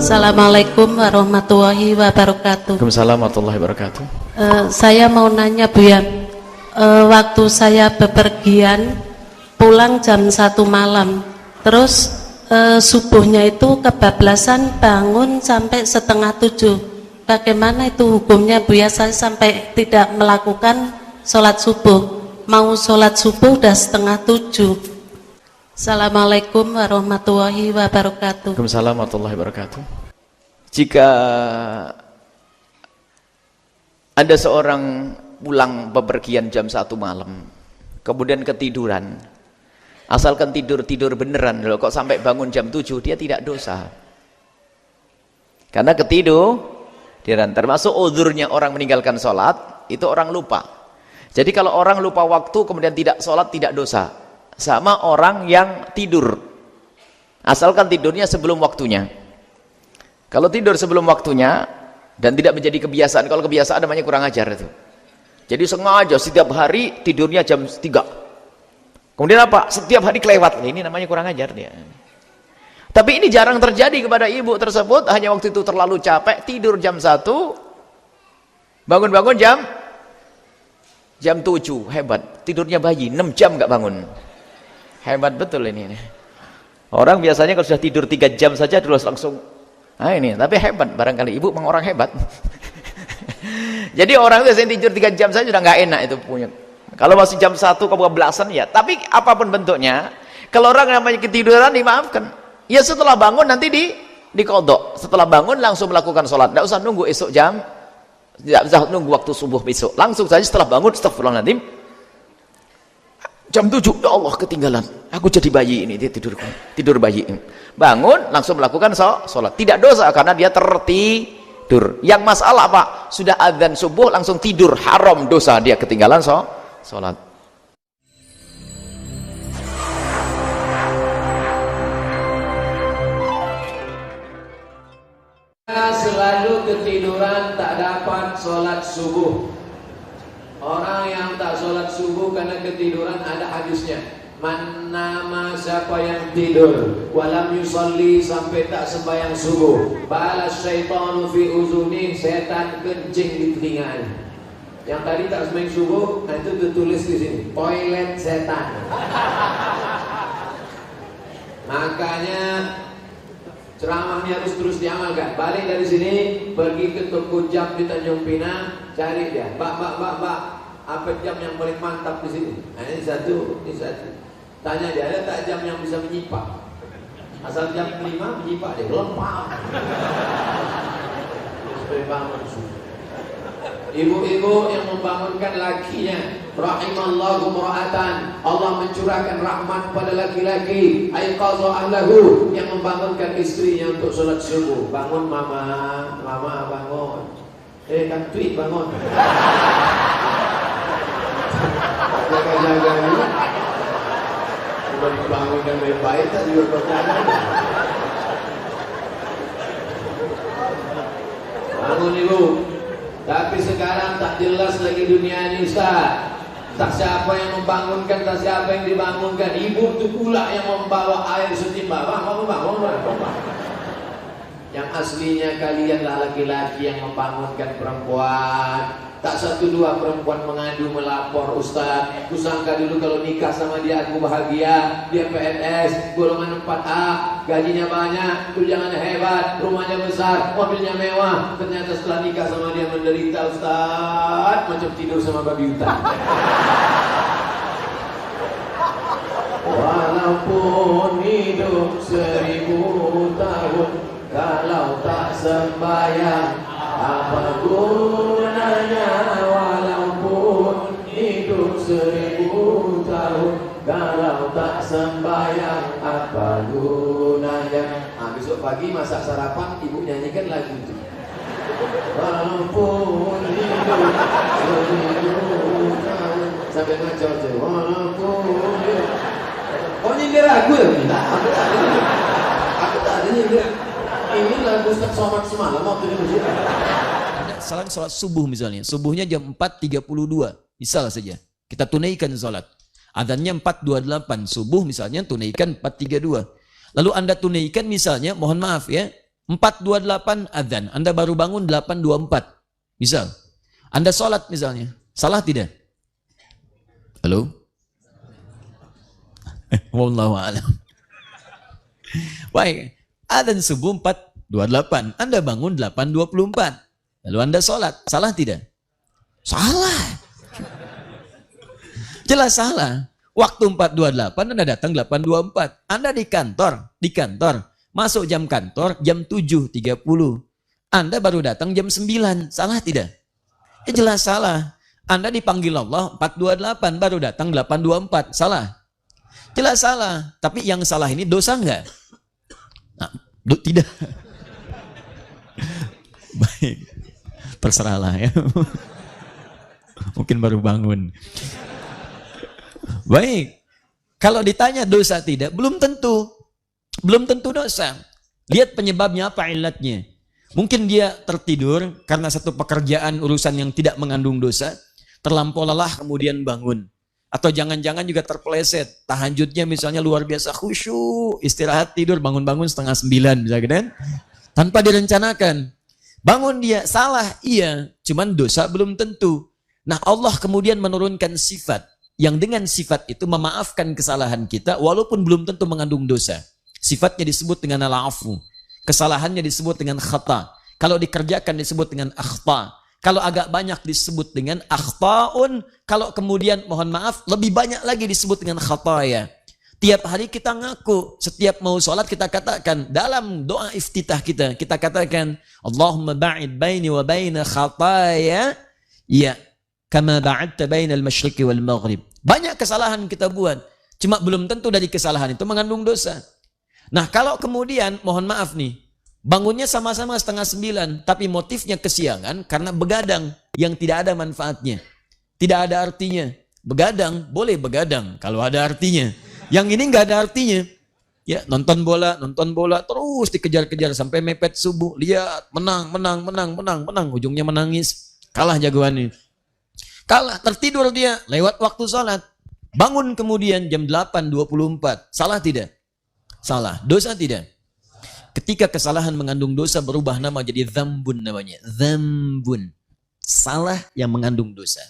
Assalamualaikum warahmatullahi wabarakatuh. Waalaikumsalam warahmatullahi wabarakatuh. Saya mau nanya Bu ya, waktu saya bepergian pulang jam 1 malam, terus subuhnya itu kebablasan bangun sampai setengah 7. Bagaimana itu hukumnya Bu ya? Saya sampai tidak melakukan sholat subuh. Mau sholat subuh udah setengah 7. Assalamualaikum warahmatullahi wabarakatuh. Waalaikumsalam warahmatullahi wabarakatuh. Jika ada seorang pulang bepergian jam 1 malam, kemudian ketiduran, asalkan tidur beneran, loh, kok sampai bangun jam 7, dia tidak dosa. Karena ketiduran, termasuk uzurnya orang meninggalkan sholat, itu orang lupa. Jadi kalau orang lupa waktu kemudian tidak sholat, tidak dosa. Sama orang yang tidur, asalkan tidurnya sebelum waktunya. Kalau tidur sebelum waktunya dan tidak menjadi kebiasaan, kalau kebiasaan namanya kurang ajar itu. Jadi sengaja setiap hari tidurnya jam 3, kemudian apa? Setiap hari kelewat, ini namanya kurang ajar dia. Tapi ini jarang terjadi kepada ibu tersebut, hanya waktu itu terlalu capek, tidur jam 1, bangun-bangun jam 7, hebat. Tidurnya bayi, 6 jam nggak bangun. Hebat betul ini. Orang biasanya kalau sudah tidur 3 jam saja terus langsung, ini, tapi hebat, barangkali ibu memang orang hebat. Jadi orang itu yang tidur 3 jam saja sudah nggak enak itu punya. Kalau masih jam 1 kebablasan ya, tapi apapun bentuknya, kalau orang namanya ketiduran dimaafkan. Ya setelah bangun nanti dikodok. Setelah bangun langsung melakukan sholat. Tidak usah nunggu esok tidak usah nunggu waktu subuh besok. Langsung saja setelah bangun, astagfirullahaladzim, jam 7, ya Allah ketinggalan, aku jadi bayi ini, dia tidur bayi. Bangun langsung melakukan sholat. Tidak dosa karena dia tertidur. Yang masalah Pak, sudah adzan subuh langsung tidur, haram, dosa, dia ketinggalan sholat. Selalu ketiduran tak dapat sholat subuh. Orang yang tak sholat subuh karena ketiduran, ada hadisnya. Man nama, siapa yang tidur walam yusalli, sampai tak sembahyang subuh, balas syaitanu fi uzuni, setan kencing di telinganya. Yang tadi tak sembahyang subuh, nah itu ditulis di sini, toilet setan. Makanya ceramahnya harus terus diamalkan. Balik dari sini, pergi ke toko jam di Tanjung Pinang, cari dia. Mbak, apa jam yang paling mantap di sini? Nah, ini satu. Tanya dia, ada tak jam yang bisa menyipak? Asal jam 5 menyipak dia, lempar. Ibu-ibu yang membangunkan lakinya, rahimallahu mura'atan, Allah mencurahkan rahmat pada laki-laki, aiqadha ahlahu, yang membangunkan istrinya untuk sholat subuh. Bangun mama bangun. Kan tweet bangun. Jaga-jaga ini sudah dibangunkan baik-baik, tak juga berjaga. Bangun ibu. Tapi sekarang tak jelas lagi dunia ini Ustaz. Tak siapa yang membangunkan, tak siapa yang dibangunkan. Ibu itu pula yang membawa air setimba. Bangun. Yang aslinya kalianlah laki-laki yang membangunkan perempuan. Tak 1-2 perempuan mengadu melapor, Ustaz, kusangka dulu kalau nikah sama dia aku bahagia, dia PNS golongan 4A, gajinya banyak, tunjangannya hebat, rumahnya besar, mobilnya mewah. Ternyata setelah nikah sama dia menderita, Ustaz, macam tidur sama babi hutan. Walaupun hidup 1000 tahun, kalau tak sembahyang apa gunanya? Walaupun hidup 1000 tahun, kalau tak sembahyang apa gunanya? Besok pagi masak sarapan, ibu nyanyikan lagu itu. Walaupun hidup 1000 tahun, sampai ngaco aja. Walaupun hidup. Oh, nyindir lagu ya? Aku tak ada nyindir. Ini lagu Ustaz Somad semalam waktu di masjid. Salat subuh misalnya, subuhnya jam 4.32, misal saja kita tunaikan salat. Adzannya 4.28, subuh misalnya tunaikan 4.32. Lalu Anda tunaikan misalnya, mohon maaf ya, 4.28 adzan, Anda baru bangun 8.24. Misal, Anda sholat misalnya, salah tidak? Halo? Wallahu a'lam. Baik, adzan subuh 4.28, Anda bangun 8.24. Lalu Anda sholat, salah tidak? Salah. Jelas salah. Waktu 4.28 Anda datang 8.24. Anda di kantor, masuk jam kantor jam 7.30. Anda baru datang jam 9. Salah tidak? Jelas salah. Anda dipanggil Allah 4.28, baru datang 8.24. Salah. Jelas salah. Tapi yang salah ini dosa enggak? Nah, tidak. Baik. Terserahlah ya. Mungkin baru bangun. Baik. Kalau ditanya dosa tidak, belum tentu. Belum tentu dosa. Lihat penyebabnya apa, ilatnya. Mungkin dia tertidur karena satu pekerjaan urusan yang tidak mengandung dosa, terlampau lelah kemudian bangun. Atau jangan-jangan juga terpeleset, tahajudnya misalnya luar biasa khusyuk, istirahat tidur bangun-bangun 8:30 misalnya kan? Tanpa direncanakan. Bangun dia, salah, iya, cuman dosa belum tentu. Nah, Allah kemudian menurunkan sifat yang dengan sifat itu memaafkan kesalahan kita walaupun belum tentu mengandung dosa. Sifatnya disebut dengan al-afu. Kesalahannya disebut dengan khata. Kalau dikerjakan disebut dengan akhta. Kalau agak banyak disebut dengan akhta'un. Kalau kemudian mohon maaf lebih banyak lagi disebut dengan khataya. Tiap hari kita ngaku, setiap mau sholat kita katakan dalam doa iftitah kita katakan Allahumma ba'id baini wa baina khataya ya kama ba'adta bainal masyriqi wal maghrib. Banyak kesalahan kita buat, cuma belum tentu dari kesalahan itu mengandung dosa. Nah, kalau kemudian, mohon maaf nih, bangunnya sama-sama 8:30, tapi motifnya kesiangan karena begadang yang tidak ada manfaatnya. Tidak ada artinya. Begadang, boleh begadang kalau ada artinya. Yang ini nggak ada artinya. Ya, nonton bola, terus dikejar-kejar sampai mepet subuh. Lihat, menang. Ujungnya menangis. Kalah jagoannya. Kalah, tertidur dia, lewat waktu sholat. Bangun kemudian jam 8.24. Salah tidak? Salah. Dosa tidak? Ketika kesalahan mengandung dosa berubah nama jadi dzambun namanya. Dzambun. Salah yang mengandung dosa.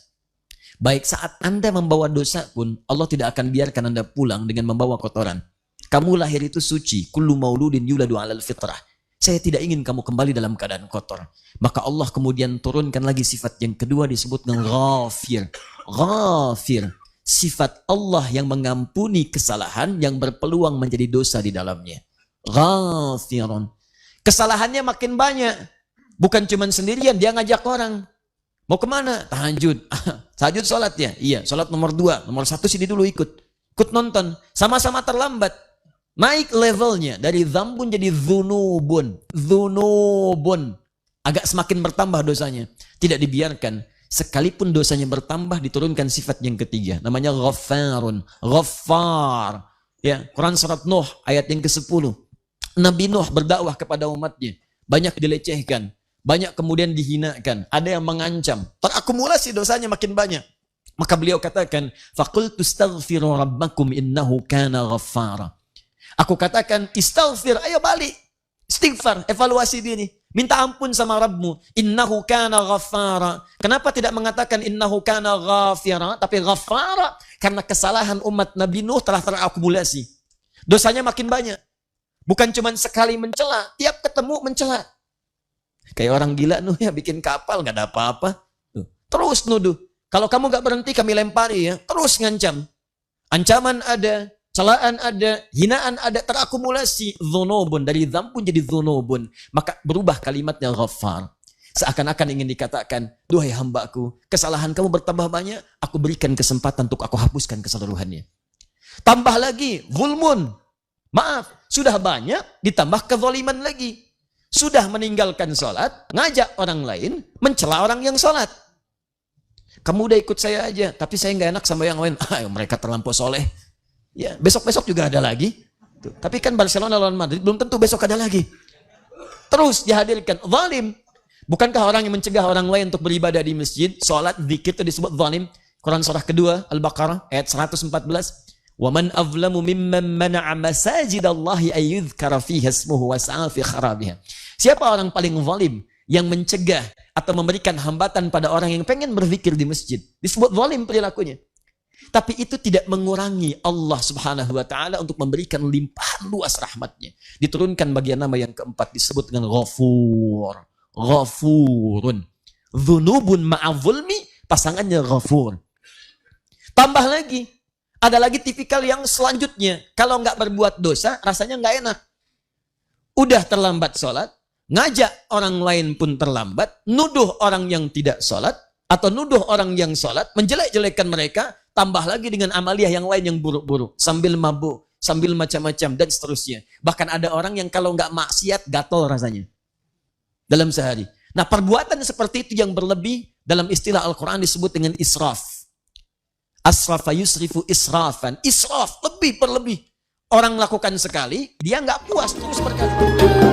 Baik saat Anda membawa dosa pun Allah tidak akan biarkan Anda pulang dengan membawa kotoran. Kamu lahir itu suci. Kullu mauludin yuladu 'alal fitrah. Saya tidak ingin kamu kembali dalam keadaan kotor. Maka Allah kemudian turunkan lagi sifat yang kedua disebut dengan ghafir. Ghafir. Sifat Allah yang mengampuni kesalahan yang berpeluang menjadi dosa di dalamnya. Ghafirun. Kesalahannya makin banyak. Bukan cuma sendirian, dia ngajak orang. Mau kemana? Tahajud. Tahajud sholat ya? Iya, sholat nomor 2. Nomor 1 sini dulu ikut nonton. Sama-sama terlambat. Naik levelnya. Dari dzambun jadi dzunubun. Dzunubun. Agak semakin bertambah dosanya. Tidak dibiarkan. Sekalipun dosanya bertambah, diturunkan sifat yang ketiga. Namanya Ghaffarun. Ghaffar. Ya, Quran surat Nuh ayat yang ke-10. Nabi Nuh berdakwah kepada umatnya. Banyak dilecehkan. Banyak kemudian dihinakan. Ada yang mengancam. Terakumulasi dosanya makin banyak. Maka beliau katakan, فَقُلْتُ اسْتَغْفِرُوا رَبَّكُمْ إِنَّهُ كَانَ غَفَّارًا. Aku katakan, istaghfir, ayo balik. Istighfar, evaluasi diri. Minta ampun sama Rabbmu. Innahu kana ghaffara. Kenapa tidak mengatakan innahu kana ghafira, tapi ghaffara? Karena kesalahan umat Nabi Nuh telah terakumulasi. Dosanya makin banyak. Bukan cuma sekali mencela, tiap ketemu mencela. Kayak orang gila Nuh ya, bikin kapal nggak ada apa-apa. Terus nuduh. Kalau kamu nggak berhenti kami lempari ya. Terus ngancam. Ancaman ada. Celaan ada, hinaan ada, terakumulasi. Dzunubun, dari dzambun jadi dzunubun. Maka berubah kalimatnya Ghaffar. Seakan-akan ingin dikatakan, duhai hambaku, kesalahan kamu bertambah banyak, aku berikan kesempatan untuk aku hapuskan keseluruhannya. Tambah lagi, zulmun. Maaf, sudah banyak, ditambah kezaliman lagi. Sudah meninggalkan sholat, ngajak orang lain, mencela orang yang sholat. Kamu udah ikut saya aja, tapi saya nggak enak sama yang lain. Mereka terlampau soleh. Ya, besok-besok juga ada lagi. Tuh. Tapi kan Barcelona lawan Madrid belum tentu besok ada lagi. Terus dihadirkan zalim. Bukankah orang yang mencegah orang lain untuk beribadah di masjid, sholat, zikir itu disebut zalim? Quran surah kedua Al-Baqarah ayat 114. Wa man azlamu mimman mana'a masajidallahi ay yudhkara fiha ismuhu wa sa'a fi kharabiha. Siapa orang paling zalim yang mencegah atau memberikan hambatan pada orang yang pengen berzikir di masjid? Disebut zalim perilakunya. Tapi itu tidak mengurangi Allah Subhanahu wa taala untuk memberikan limpahan luas rahmatnya. Diturunkan bagian nama yang keempat disebut dengan Ghafur. Ghafurun. Dzunubun ma'a zulmi, pasangannya Ghafur. Tambah lagi, ada lagi tipikal yang selanjutnya. Kalau nggak berbuat dosa, rasanya nggak enak. Udah terlambat sholat, ngajak orang lain pun terlambat, nuduh orang yang tidak sholat, atau nuduh orang yang sholat, menjelek-jelekan mereka, tambah lagi dengan amalia yang lain yang buruk-buruk. Sambil mabuk, sambil macam-macam, dan seterusnya. Bahkan ada orang yang kalau nggak maksiat, gatal rasanya. Dalam sehari. Nah, perbuatan seperti itu yang berlebih, dalam istilah Al-Quran disebut dengan israf. Asrafa yusrifu israfan. Israf, lebih berlebih. Orang lakukan sekali, dia nggak puas terus berkali-kali.